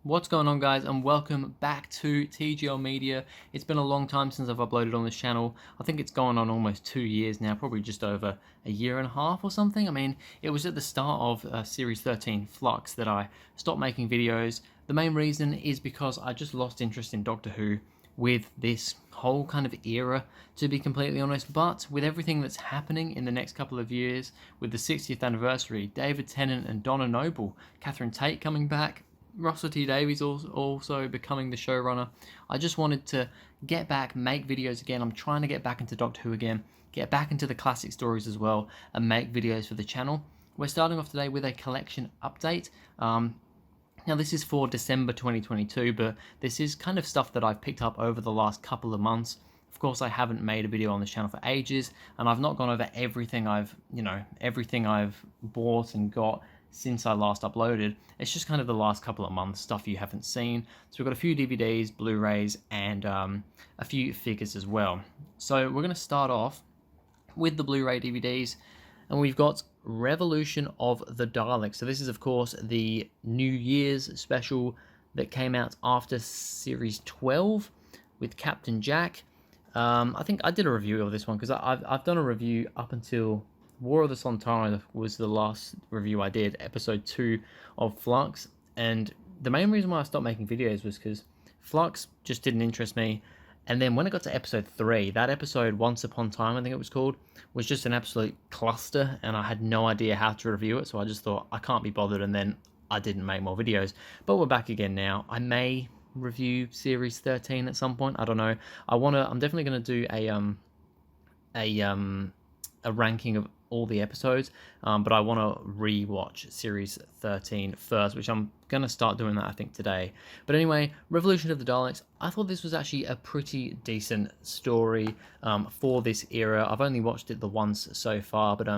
What's going on, guys, and welcome back to TGL Media. It's been a long time since I've uploaded on this channel. I think it's going on almost 2 years now, probably just over a year and a half or something. I mean, it was at the start of Series 13 Flux that I stopped making videos. The main reason is because I just lost interest in Doctor Who with this whole kind of era, to be completely honest. But with everything that's happening in the next couple of years, with the 60th anniversary, David Tennant and Donna Noble, Catherine Tate coming back, Russell T Davies also becoming the showrunner, I just wanted to get back, make videos again. I'm trying to get back into Doctor Who again, get back into the classic stories as well, and make videos for the channel. We're starting off today with a collection update. Now this is for December 2022, but this is kind of stuff that I've picked up over the last couple of months. Of course, I haven't made a video on this channel for ages, and I've not gone over everything I've bought and got since I last uploaded. It's just kind of the last couple of months, stuff you haven't seen. So we've got a few DVDs, Blu-rays, and a few figures as well. So we're going to start off with the Blu-ray DVDs, and we've got Revolution of the Daleks. So this is, of course, the New Year's special that came out after Series 12 with Captain Jack. I think I did a review of this one because I've done a review up until War of the Sontarans was the last review I did, episode 2 of Flux, and the main reason why I stopped making videos was because Flux just didn't interest me. And then when I got to episode 3, that episode, Once Upon Time, I think it was called, was just an absolute cluster, and I had no idea how to review it, so I just thought, I can't be bothered, and then I didn't make more videos. But we're back again now. I may review Series 13 at some point, I don't know. I'm definitely going to do a ranking of all the episodes, but I want to re-watch Series 13 first, which I'm going to start doing that, I think, today. But anyway, Revolution of the Daleks, I thought this was actually a pretty decent story for this era. I've only watched it the once so far, but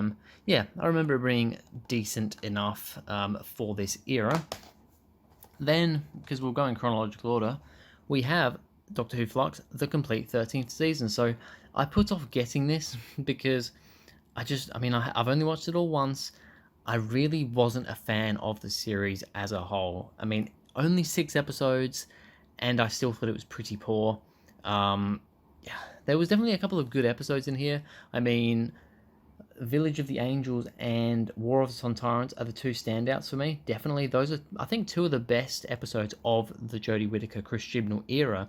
yeah, I remember it being decent enough for this era. Then, because we'll go in chronological order, we have Doctor Who Flux, the complete 13th season. So I put off getting this because I've only watched it all once. I really wasn't a fan of the series as a whole. I mean, only 6 episodes, and I still thought it was pretty poor. Yeah, there was definitely a couple of good episodes in here. I mean, Village of the Angels and War of the Sontarans are the two standouts for me. Definitely, those are, I think, 2 of the best episodes of the Jodie Whittaker, Chris Chibnall era.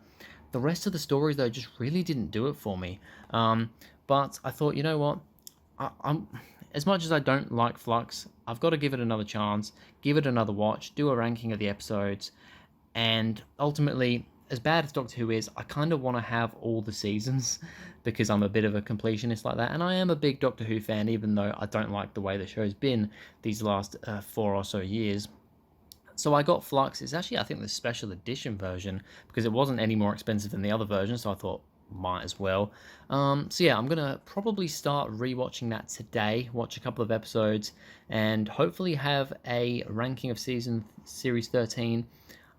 The rest of the stories, though, just really didn't do it for me. But I thought, you know what? I'm as much as I don't like Flux, I've got to give it another chance, give it another watch, do a ranking of the episodes, and ultimately, as bad as Doctor Who is, I kind of want to have all the seasons because I'm a bit of a completionist like that, and I am a big Doctor Who fan, even though I don't like the way the show's been these last 4 or so years. So I got Flux. It's actually, I think, the special edition version because it wasn't any more expensive than the other version, so I thought, might as well. So yeah, I'm gonna probably start rewatching that today, watch a couple of episodes, and hopefully have a ranking of Series 13.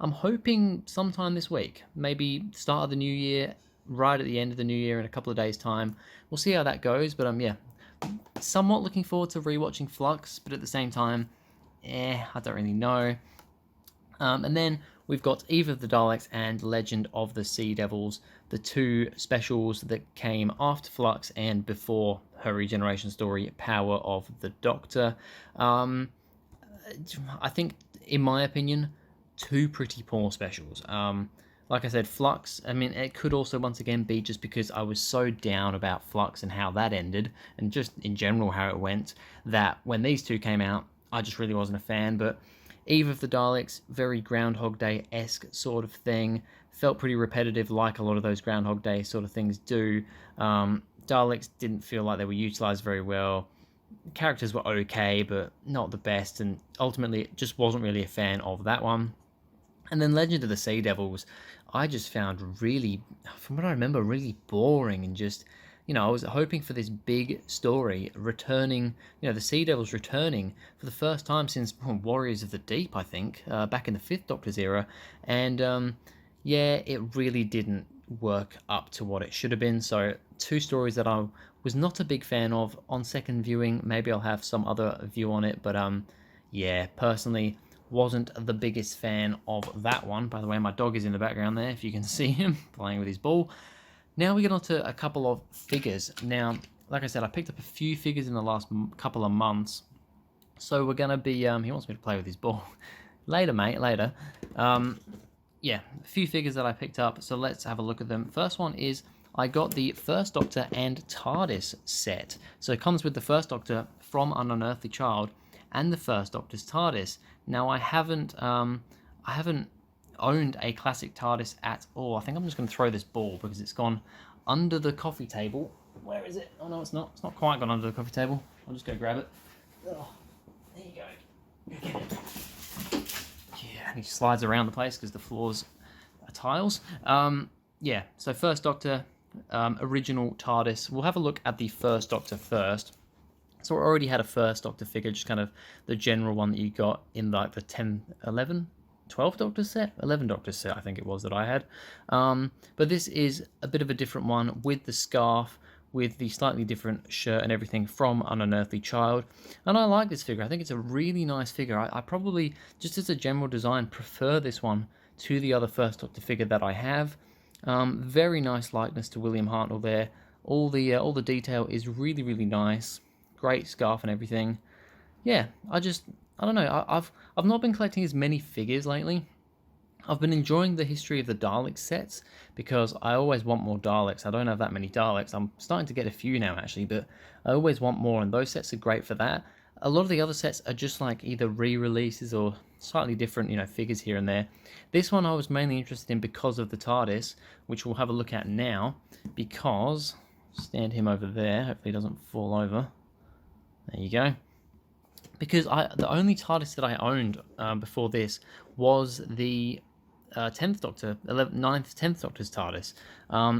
I'm hoping sometime this week, maybe start of the new year, right at the end of the new year in a couple of days' time. We'll see how that goes, but yeah, somewhat looking forward to rewatching Flux, but at the same time, I don't really know. And then we've got Eve of the Daleks and Legend of the Sea Devils, the 2 specials that came after Flux and before her regeneration story, Power of the Doctor. I think, in my opinion, 2 pretty poor specials. Like I said, Flux, I mean, it could also once again be just because I was so down about Flux and how that ended, and just in general how it went, that when these 2 came out, I just really wasn't a fan. But Eve of the Daleks, very Groundhog Day-esque sort of thing. Felt pretty repetitive, like a lot of those Groundhog Day sort of things do. Daleks didn't feel like they were utilised very well. Characters were okay, but not the best, and ultimately just wasn't really a fan of that one. And then Legend of the Sea Devils, I just found really, from what I remember, really boring and just... I was hoping for this big story returning, the Sea Devils returning for the first time since Warriors of the Deep, I think, back in the 5th Doctor's era. And, yeah, it really didn't work up to what it should have been. So 2 stories that I was not a big fan of on second viewing. Maybe I'll have some other view on it. But, yeah, personally, wasn't the biggest fan of that one. By the way, my dog is in the background there, if you can see him playing with his ball. Now we get on to a couple of figures. Now, like I said, I picked up a few figures in the last couple of months. So we're going to be... he wants me to play with his ball. Later, mate, later. Yeah, a few figures that I picked up, so let's have a look at them. First one is I got the First Doctor and TARDIS set. So it comes with the First Doctor from An Unearthly Child and the First Doctor's TARDIS. Now I haven't owned a classic TARDIS at all. I think I'm just going to throw this ball because it's gone under the coffee table. Where is it? Oh no, it's not. It's not quite gone under the coffee table. I'll just go grab it. Oh, there you go. Yeah, and he slides around the place because the floors are tiles. Yeah, so First Doctor, original TARDIS. We'll have a look at the First Doctor first. So I already had a First Doctor figure, just kind of the general one that you got in like the 10, 11, 12 Doctor set? 11 Doctor set, I think it was, that I had. But this is a bit of a different one with the scarf, with the slightly different shirt and everything from An Unearthly Child. And I like this figure. I think it's a really nice figure. I probably, just as a general design, prefer this one to the other First Doctor figure that I have. Very nice likeness to William Hartnell there. All the detail is really, really nice. Great scarf and everything. Yeah, I don't know. I've not been collecting as many figures lately. I've been enjoying the history of the Dalek sets because I always want more Daleks. I don't have that many Daleks. I'm starting to get a few now actually, but I always want more, and those sets are great for that. A lot of the other sets are just like either re-releases or slightly different, figures here and there. This one I was mainly interested in because of the TARDIS, which we'll have a look at now, because stand him over there. Hopefully he doesn't fall over. There you go. Because the only TARDIS that I owned before this was the 10th Doctor, 9th, 10th Doctor's TARDIS.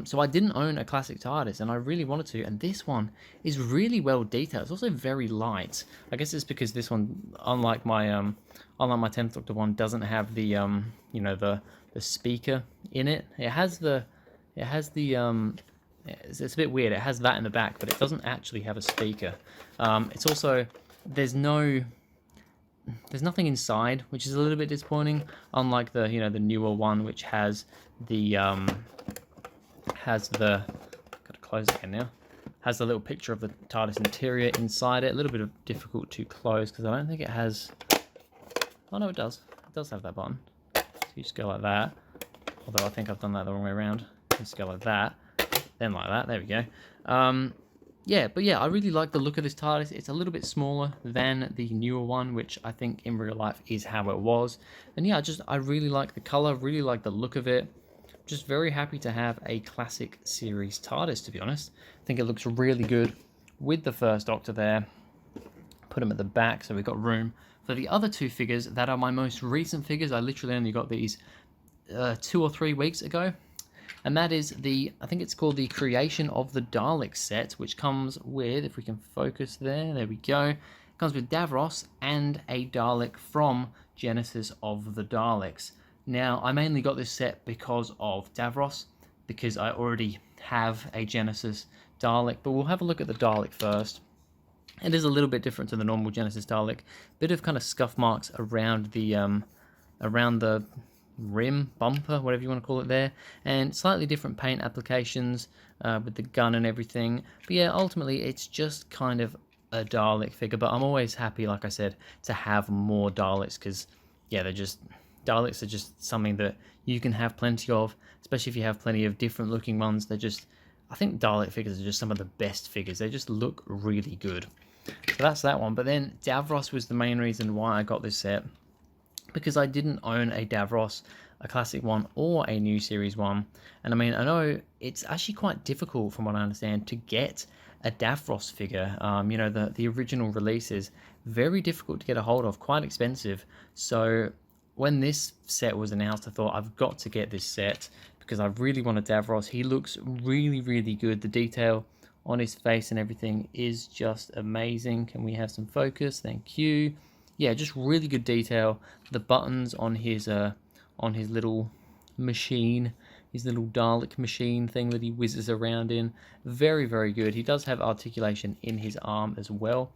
So I didn't own a classic TARDIS, and I really wanted to. And this one is really well detailed. It's also very light. I guess it's because this one, unlike my 10th Doctor one, doesn't have the the speaker in it. It's a bit weird. It has that in the back, but it doesn't actually have a speaker. It's also there's nothing inside, which is a little bit disappointing. Unlike the the newer one, which has the gotta close it again now. Has the little picture of the TARDIS interior inside it. A little bit difficult to close because I don't think it has. Oh no, it does. It does have that button. So you just go like that. Although I think I've done that the wrong way around. Just go like that, then like that. There we go. Yeah, but yeah, I really like the look of this TARDIS. It's a little bit smaller than the newer one, which I think in real life is how it was. And yeah, I really like the color, really like the look of it. Just very happy to have a classic series TARDIS, to be honest. I think it looks really good with the First Doctor there. Put him at the back so we've got room for the other two figures that are my most recent figures. I literally only got these 2 or 3 weeks ago. And that is I think it's called the Creation of the Daleks set, which comes with, if we can focus there we go. It comes with Davros and a Dalek from Genesis of the Daleks. Now, I mainly got this set because of Davros, because I already have a Genesis Dalek, but we'll have a look at the Dalek first. It is a little bit different to the normal Genesis Dalek. Bit of kind of scuff marks around the rim, bumper, whatever you want to call it there, and slightly different paint applications with the gun and everything. But yeah, ultimately it's just kind of a Dalek figure, but I'm always happy, like I said, to have more Daleks, because yeah, Daleks are just something that you can have plenty of, especially if you have plenty of different looking ones. I think Dalek figures are just some of the best figures. They just look really good. So that's that one. But then Davros was the main reason why I got this set, because I didn't own a Davros, a classic one or a new series one. And I mean, I know it's actually quite difficult, from what I understand, to get a Davros figure. The original releases, very difficult to get a hold of, quite expensive. So when this set was announced, I thought I've got to get this set because I really want a Davros. He looks really, really good. The detail on his face and everything is just amazing. Can we have some focus? Thank you. Yeah, just really good detail. The buttons on his little machine, his little Dalek machine thing that he whizzes around in, very, very good. He does have articulation in his arm as well,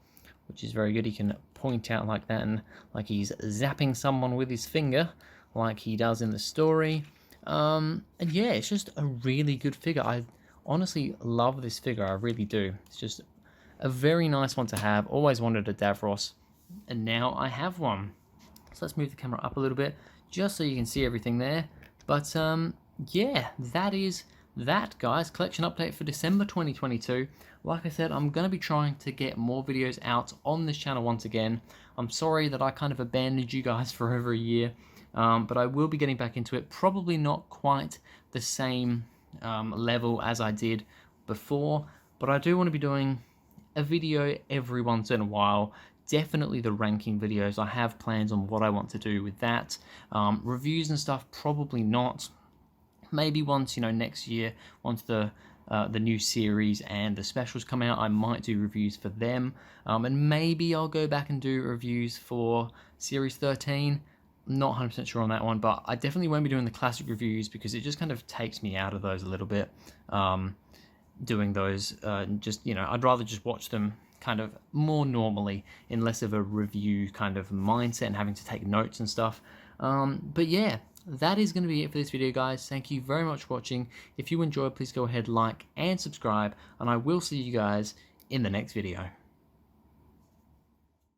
which is very good. He can point out like that, and like he's zapping someone with his finger, like he does in the story. And yeah, it's just a really good figure. I honestly love this figure, I really do. It's just a very nice one to have. Always wanted a Davros, and now I have one. So let's move the camera up a little bit, just so you can see everything there. But yeah, that is that, guys. Collection update for December 2022. Like I said, I'm going to be trying to get more videos out on this channel once again. I'm sorry that I kind of abandoned you guys for over a year, but I will be getting back into it. Probably not quite the same level as I did before, but I do want to be doing a video every once in a while. Definitely the ranking videos. I have plans on what I want to do with that. Reviews and stuff, probably not. Maybe once, next year, once the new series and the specials come out, I might do reviews for them. And maybe I'll go back and do reviews for Series 13. Not 100% sure on that one, but I definitely won't be doing the classic reviews because it just kind of takes me out of those a little bit. Doing those, I'd rather just watch them kind of more normally in less of a review kind of mindset and having to take notes and stuff. But yeah, that is going to be it for this video, guys. Thank you very much for watching. If you enjoyed, please go ahead, like and subscribe, and I will see you guys in the next video.